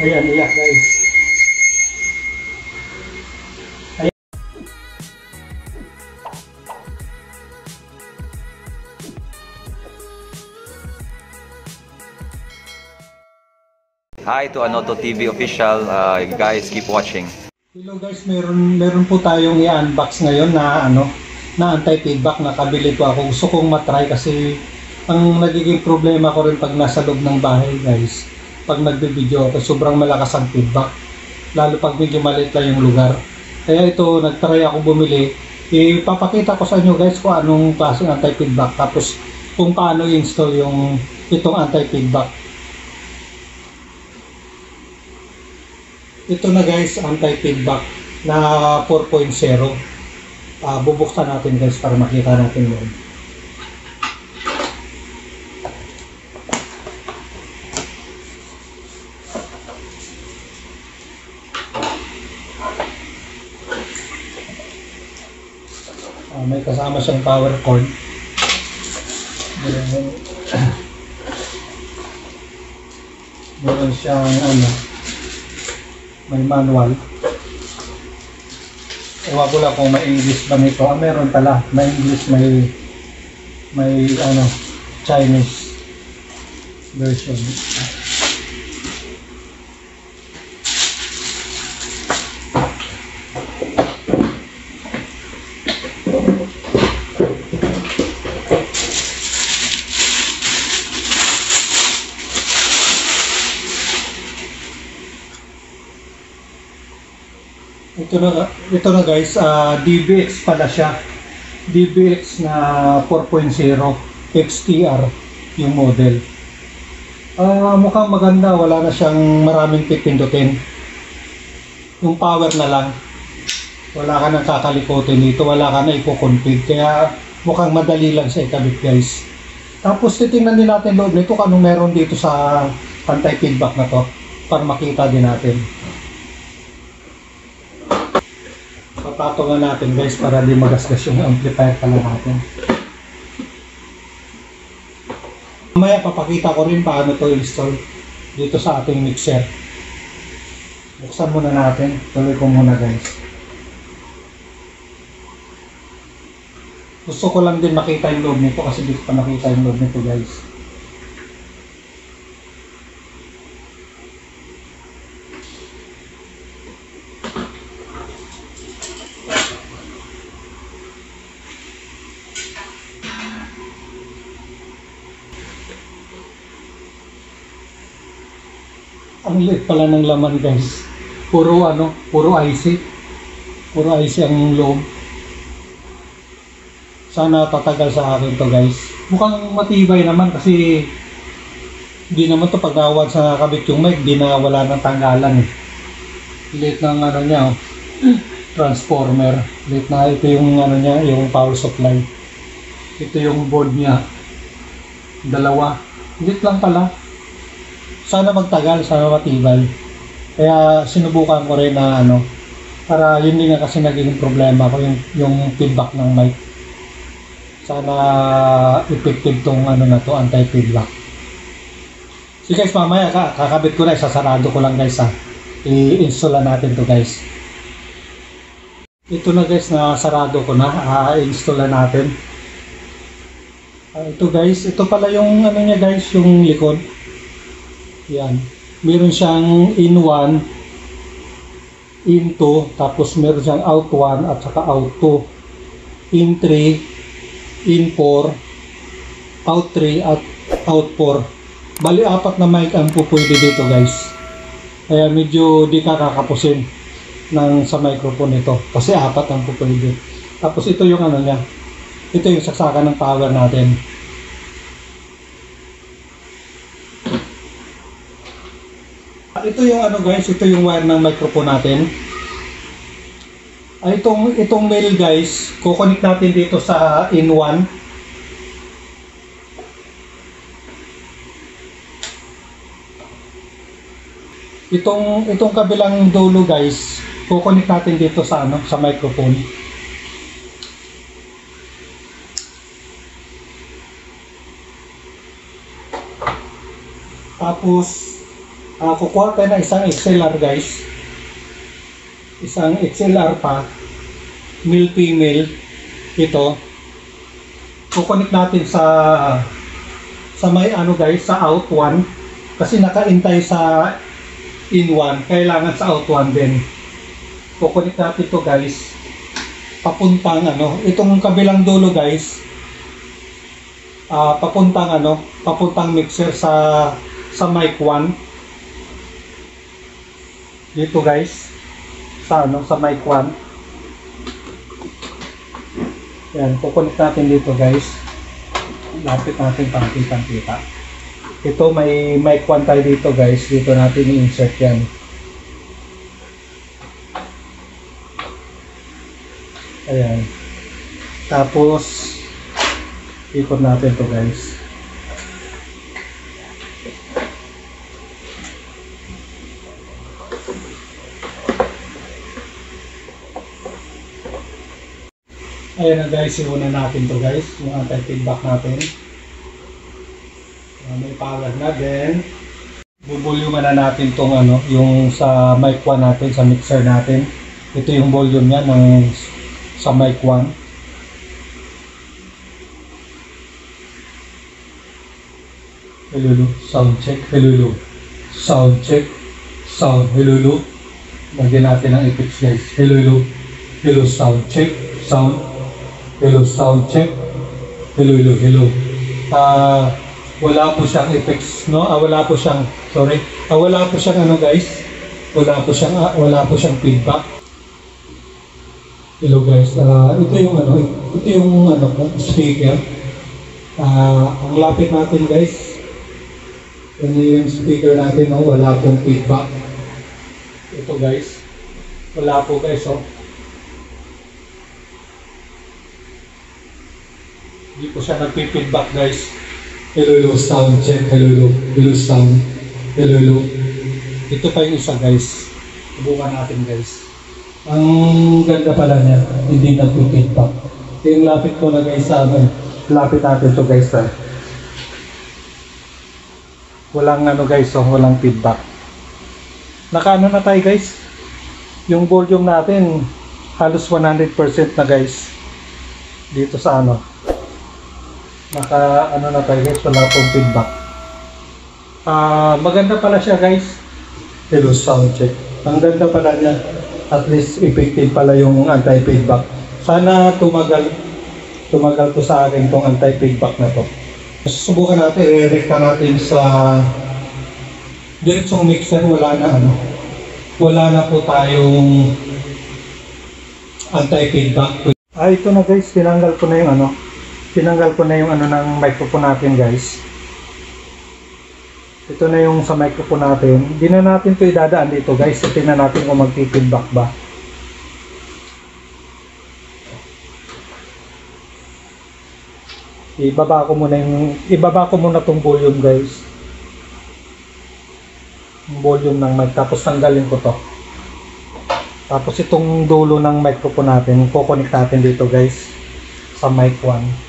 Ayan, iyak guys. Hi to Anoto TV official. Guys, keep watching. Hello guys, meron po tayong i-unbox ngayon na na anti-feedback na kabili ko ako. Gusto kong matry kasi ang nagiging problema ko rin pag nasa loob ng bahay guys. Pag nagbi-video ako, sobrang malakas ang feedback. Lalo pag medyo maliit lang yung lugar. Kaya ito, nagtry ako bumili. Ipapakita ko sa inyo guys kung anong klaseng anti-feedback. Tapos kung paano i-install itong anti-feedback. Ito na guys, anti-feedback na 4.0. Bubuksan natin guys para makita natin yun. May kasama siyang power cord. Meron siyang may manual. Ewan ko lang kung may English ba nito. Meron pala. May English, may Chinese version. Ito na guys, DBX pala siya. DBX na 4.0 XTR yung model. Mukhang maganda, wala na siyang maraming pipindutin. Yung power na lang. Wala ka nang kakalikutin dito, wala ka na ipo-config. Kaya mukhang madali lang siya ikabit guys. Tapos titingnan din natin loob nito kung anong meron dito sa anti-feedback na to para makita din natin. Patungan natin guys para di magasgas yung amplifier pala natin. Mamaya papakita ko rin paano to install dito sa ating mixer. Buksan muna natin. Tuloy ko muna guys. Gusto ko lang din makita yung loob nito kasi di ko pa nakita yung loob nito guys. Ang liit pala ng laman guys. Puro IC. Puro IC ang loob. Sana tatagal sa akin to guys. Mukhang matibay naman kasi hindi naman to pag nawad sa kabit yung mic, di na wala ng tanggalan eh. Liit ng niya, transformer. Liit na ito yung niya, yung power supply. Ito yung board niya. Dalawa. Liit lang pala. Sana magtagal, sana matibay. Kaya sinubukan ko rin na para yun din nga kasi naging problema ko yung feedback ng mic. Sana effective tong na to, anti-feedback. So guys, mamaya kakabit ko na, sasarado ko lang guys i-install natin to guys. Ito na guys, na sarado ko na, i-install natin. Ito guys, ito pala yung niya guys, yung likod. Yan. Meron siyang in 1, in 2, tapos meron siyang out 1 at saka out 2. In 3, in 4, out 3 at out 4. Bali 4 na mic ang pupwede dito guys. Kaya medyo di ka kakapusin sa microphone nito kasi 4 ang pupwede. Tapos ito yung niya. Ito yung saksakan ng power natin. Ito yung guys, ito yung wire ng microphone natin. Itong male guys, kukonek natin dito sa in 1. Itong kabilang dulo guys, kukonek natin dito sa sa microphone. Tapos Kukuha tayo ng isang XLR guys. Isang XLR pa. Male female. Ito. Kukunik natin sa may ano guys, sa out 1. Kasi naka-intay sa in 1. Kailangan sa out 1 din. Kukunik natin ito guys. Papuntang ano. Itong kabilang dulo guys. Papuntang mixer sa mic 1. Dito guys, sa mic 1. Yan, kukunik natin dito guys. Lapit natin para kita. Ito may mic 1 tayo dito guys. Dito natin i-insert yan. Ayan. Tapos, ikot natin to guys. Ayan na guys, iuna natin to guys, yung anti-feedback natin. May power na din. Buvolume na natin tong yung sa mic 1 natin, sa mixer natin. Ito yung volume niya sa mic 1. Hello, sound check. Hello, sound check. Sound, hello. Lagyan natin ng effects guys. Hello, sound check. Sound. Hello, sound check. Hello. Wala po siyang effects, no? Wala po siyang guys. Wala po siyang feedback. Hello guys. Ito yung speaker. Ang lapit natin guys. Ito yung speaker natin, no? Wala pong feedback. Ito guys. Wala po guys, oh. Hindi po siya nagpi-feedback guys. Hello, sound check. Hello, sound. Hello. Ito pa yung isa guys. Subukan natin guys. Ang ganda pala niya. Hindi nagpi-feedback. Ito yung lapit ko na guys sa lapit natin to guys. Walang guys, walang feedback. Nakaano na tayo guys. Yung volume natin halos 100% na guys. Dito sa naka na tayo guys, wala pong feedback. Maganda pala siya guys. Hello, sound check. Ang ganda pala niya. At least effective pala yung anti-feedback. Sana tumagal to sa akin tong anti-feedback na to. Susubukan natin, i-recta natin sa diretsong mixer. Wala na po tayong anti-feedback. Ito na guys, tinanggal ko na yung ng microphone natin guys. Ito na yung sa microphone natin. Hindi na natin ito idadaan dito guys. Tingnan natin kung mag-feedback ba. Ibaba ko muna tong volume guys. Yung volume ng mic. Tapos tanggalin ko to. Tapos itong dulo ng microphone natin, kukonek natin dito guys. Sa mic 1.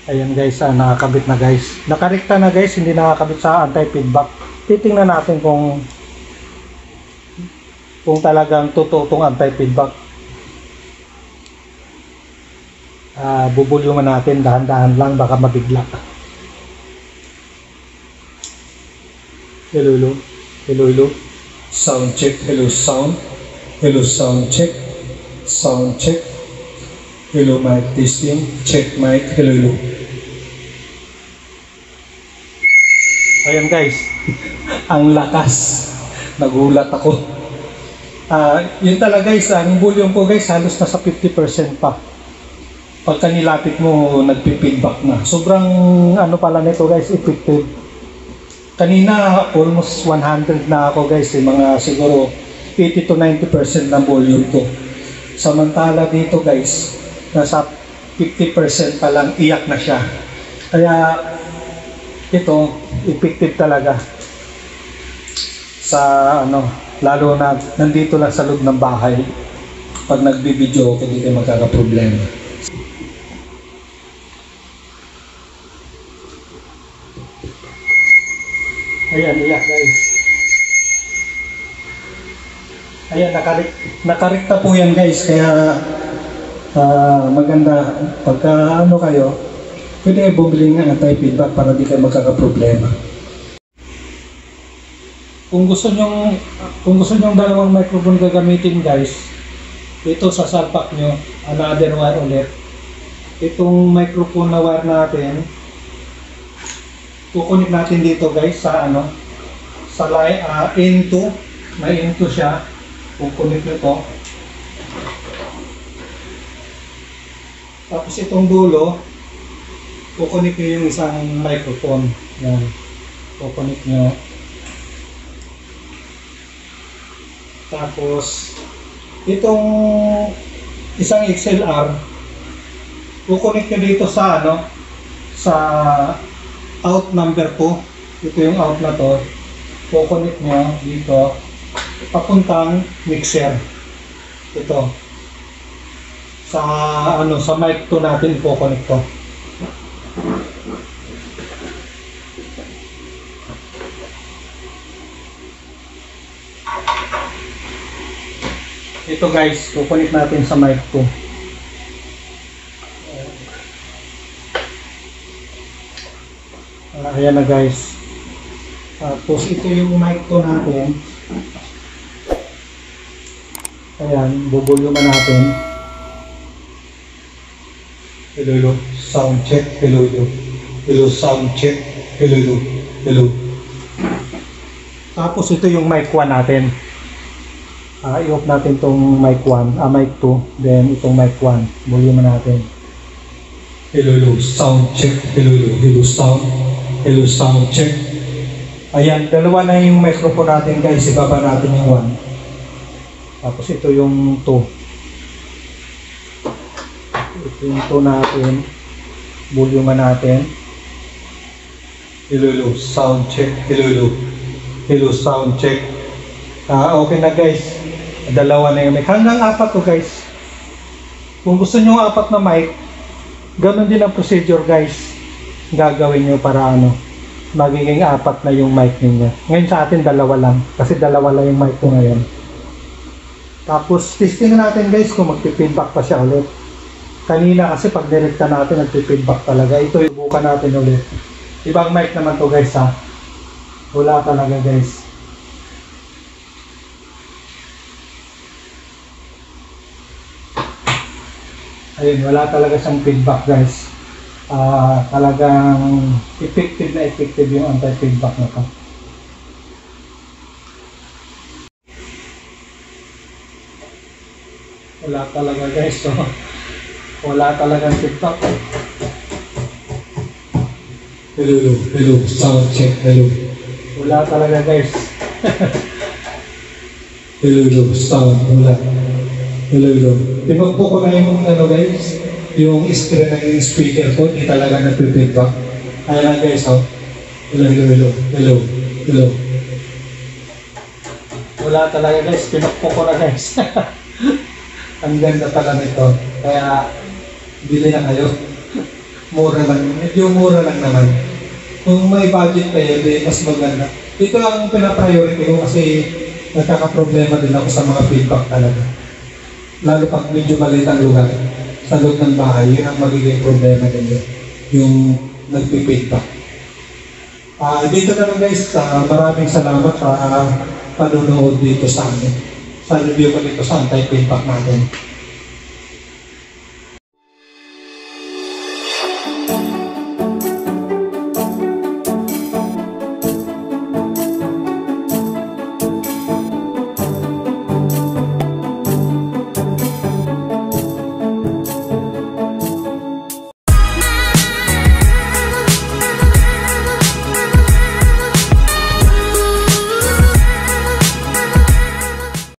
Ayan guys, nakakabit na guys. Nakarekta na guys, hindi nakakabit sa anti-feedback. Titingnan natin kung talagang totoo itong anti-feedback. Bubulyuman natin, dahan-dahan lang, baka mabigla. Hello. Sound check. Hello, sound. Hello, sound check. Sound check. Hello, mic testing. Check mic. Hello. Ayan guys, ang lakas. Nagulat ako. Yun talaga guys, ang volume ko guys halos nasa 50% pa. Pagka nilapit mo, nagpi-feedback na. Sobrang pala nito guys, effective. Kanina almost 100 na ako guys, mga siguro 80 to 90% ng volume ko. Samantala dito guys, nasa 50% pa lang, iyak na siya. Kaya ito, effective talaga sa lalo na nandito lang sa loob ng bahay. Pag nagbibideo ako, hindi kayo magkakaproblema. Ayan, iyak guys. Ayan, nakarikta po yan guys. Kaya maganda pagka ano kayo, pwede kayo bumili ng anti-feedback para di kayo magkakaproblema. Kung gusto nyong dalawang microphone gagamitin guys, ito sa salpak nyo, another wire ulit. Itong microphone na wire natin, kukunik natin dito guys sa ano, sa line N2, may N2 siya. Kukunik nyo to. Tapos itong dulo, kukunik nyo yung isang microphone. Yan, kukunik nyo. Tapos itong isang XLR, kukunik nyo dito sa ano, sa out number 2. Ito yung out na to. Kukunik nyo dito papuntang mixer. Ito sa ano, sa mic 2 natin kukunik to. Ito guys, kukunik natin sa mic 2. Ayan na guys. Tapos ito yung mic 2 natin. Ayan, bubuluman natin. Hello, sound check. Hello, sound check. Hello. Tapos ito yung mic 1 natin. I-off natin itong mic 1, mic 2, then itong mic 1, volume natin. Hello, sound check. Hello, sound check. Ayan, dalawa na yung microphone natin guys, ibaba natin yung 1. Tapos ito yung 2. Ito yung 2 natin, volume natin. Hello, sound check. Hello, sound check. Okay na guys. Dalawa na yung mic. Hanggang 4 to guys. Kung gusto nyo 4 na mic, ganun din ang procedure guys. Gagawin nyo para ano, magiging 4 na yung mic ninyo. Ngayon sa atin 2 lang. Kasi 2 lang yung mic ko ngayon. Tapos testing natin guys kung magpi-feedback pa siya ulit. Kanina kasi pag direkta natin nagpi-feedback talaga. Ito ibukan natin ulit. Ibang mic naman to guys ha. Wala talaga guys. Ayun, wala talaga siyang feedback guys. Talagang effective yung anti-feedback na to. Wala talaga guys. So, wala talagang feedback. Hello, sound check. Hello. Wala talaga guys. Hello, sound. Wala. Hello. Tingnan po ko na yung ano guys, yung screen ng speaker ko, hindi talaga nagpi-feedback. Ayan guys, oh. Hello. Wala talaga guys, pinakpo ko na guys. Ang ganda pala nito. Kaya, bili na kayo. Mura lang. Medyo mura lang naman. Kung may budget kayo, mas maganda. Ito ang pinapriority ko kasi nagkakaproblema din ako sa mga feedback talaga. Lalo pag medyo maliit ang lugar sa loob ng bahay, yun ang magiging problema ninyo. Yung nagpi-feedback. Dito naman guys, maraming salamat sa panunood dito sa amin. Sa review ko dito sa anti-feedback natin.